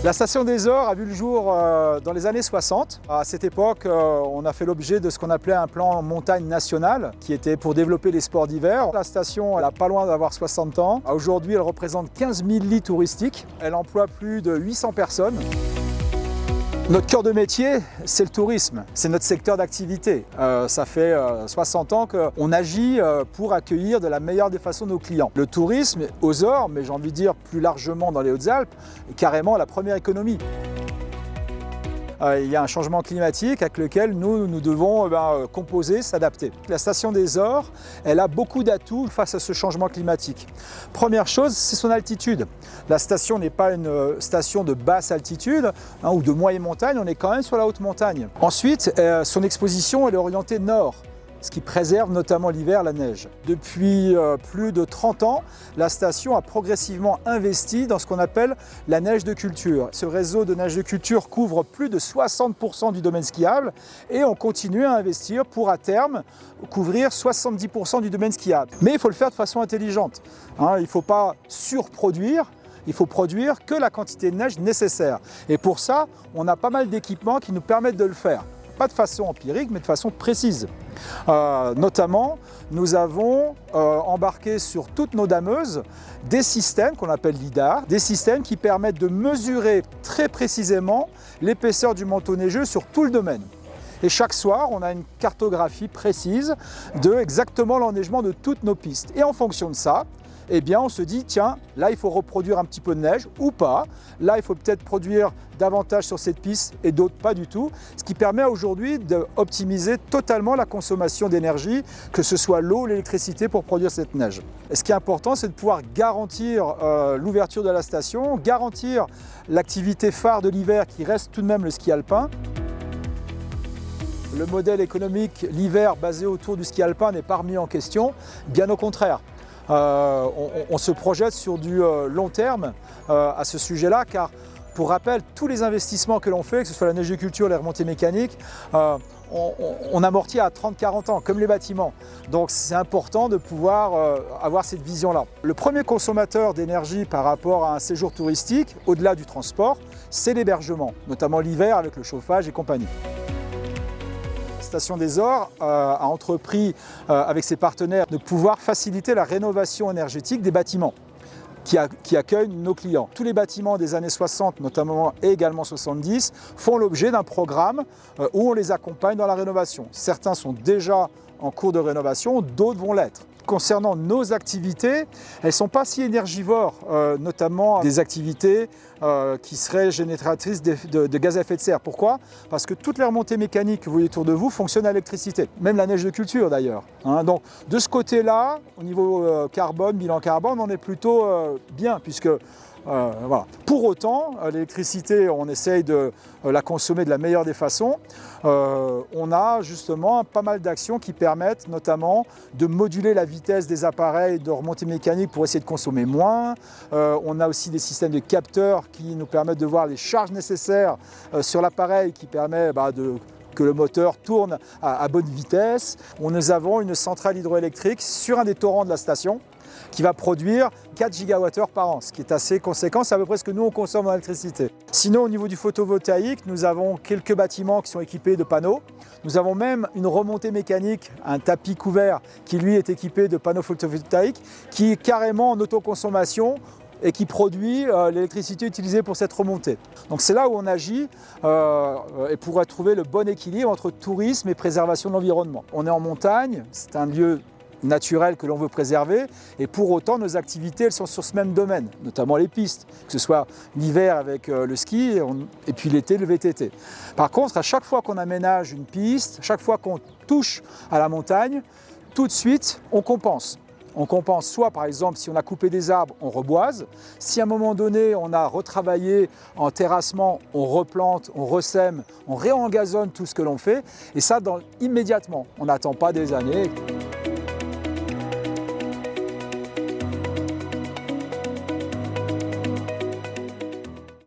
La station des Ors a vu le jour dans les années 60. À cette époque, on a fait l'objet de ce qu'on appelait un plan montagne national, qui était pour développer les sports d'hiver. La station, elle a pas loin d'avoir 60 ans. Aujourd'hui, elle représente 15 000 lits touristiques. Elle emploie plus de 800 personnes. Notre cœur de métier, c'est le tourisme, c'est notre secteur d'activité. Ça fait 60 ans qu'on agit pour accueillir de la meilleure des façons nos clients. Le tourisme aux Ors, mais j'ai envie de dire plus largement dans les Hautes-Alpes, est carrément la première économie. Il y a un changement climatique avec lequel nous devons composer, s'adapter. La station des Ors, elle a beaucoup d'atouts face à ce changement climatique. Première chose, c'est son altitude. La station n'est pas une station de basse altitude ou de moyenne montagne, on est quand même sur la haute montagne. Ensuite, son exposition elle est orientée nord, ce qui préserve notamment l'hiver, la neige. Depuis plus de 30 ans, la station a progressivement investi dans ce qu'on appelle la neige de culture. Ce réseau de neige de culture couvre plus de 60% du domaine skiable et on continue à investir pour à terme couvrir 70% du domaine skiable. Mais il faut le faire de façon intelligente. Il ne faut pas surproduire. Il faut produire que la quantité de neige nécessaire. Et pour ça, on a pas mal d'équipements qui nous permettent de le faire. Pas de façon empirique, mais de façon précise. Notamment, nous avons embarqué sur toutes nos dameuses des systèmes qu'on appelle lidar, des systèmes qui permettent de mesurer très précisément l'épaisseur du manteau neigeux sur tout le domaine. Et chaque soir, on a une cartographie précise de exactement l'enneigement de toutes nos pistes. Et en fonction de ça, eh bien on se dit, tiens, là il faut reproduire un petit peu de neige ou pas. Là il faut peut-être produire davantage sur cette piste et d'autres pas du tout. Ce qui permet aujourd'hui d'optimiser totalement la consommation d'énergie, que ce soit l'eau ou l'électricité pour produire cette neige. Et ce qui est important, c'est de pouvoir garantir l'ouverture de la station, garantir l'activité phare de l'hiver qui reste tout de même le ski alpin. Le modèle économique, l'hiver basé autour du ski alpin n'est pas remis en question, bien au contraire. On se projette sur du long terme à ce sujet-là, car pour rappel, tous les investissements que l'on fait, que ce soit la neige de culture, les remontées mécaniques, on amortit à 30-40 ans, comme les bâtiments. Donc c'est important de pouvoir avoir cette vision-là. Le premier consommateur d'énergie par rapport à un séjour touristique, au-delà du transport, c'est l'hébergement, notamment l'hiver avec le chauffage et compagnie. La station des Ors a entrepris avec ses partenaires de pouvoir faciliter la rénovation énergétique des bâtiments qui accueillent nos clients. Tous les bâtiments des années 60 notamment et également 70 font l'objet d'un programme où on les accompagne dans la rénovation. Certains sont déjà en cours de rénovation, d'autres vont l'être. Concernant nos activités, elles ne sont pas si énergivores, notamment des activités qui seraient génératrices de gaz à effet de serre. Pourquoi? Parce que toutes les remontées mécaniques que vous voyez autour de vous fonctionnent à l'électricité, même la neige de culture d'ailleurs. Donc de ce côté-là, au niveau carbone, bilan carbone, on est plutôt bien, puisque voilà. Pour autant, l'électricité, on essaye de la consommer de la meilleure des façons. On a justement pas mal d'actions qui permettent notamment de moduler la vitesse des appareils de remontée mécanique pour essayer de consommer moins. On a aussi des systèmes de capteurs qui nous permettent de voir les charges nécessaires sur l'appareil, qui permet que le moteur tourne à bonne vitesse. Nous avons une centrale hydroélectrique sur un des torrents de la station qui va produire 4 gigawattheures par an, ce qui est assez conséquent, c'est à peu près ce que nous on consomme en électricité. Sinon, au niveau du photovoltaïque, nous avons quelques bâtiments qui sont équipés de panneaux. Nous avons même une remontée mécanique, un tapis couvert qui lui est équipé de panneaux photovoltaïques, qui est carrément en autoconsommation et qui produit l'électricité utilisée pour cette remontée. Donc c'est là où on agit et pourra trouver le bon équilibre entre tourisme et préservation de l'environnement. On est en montagne, c'est un lieu naturel que l'on veut préserver, et pour autant nos activités elles sont sur ce même domaine, notamment les pistes, que ce soit l'hiver avec le ski et puis l'été le VTT. Par contre, à chaque fois qu'on aménage une piste, chaque fois qu'on touche à la montagne, tout de suite on compense. On compense soit par exemple si on a coupé des arbres, on reboise. Si à un moment donné on a retravaillé en terrassement, on replante, on ressème, on réengazonne tout ce que l'on fait, et ça immédiatement. On n'attend pas des années.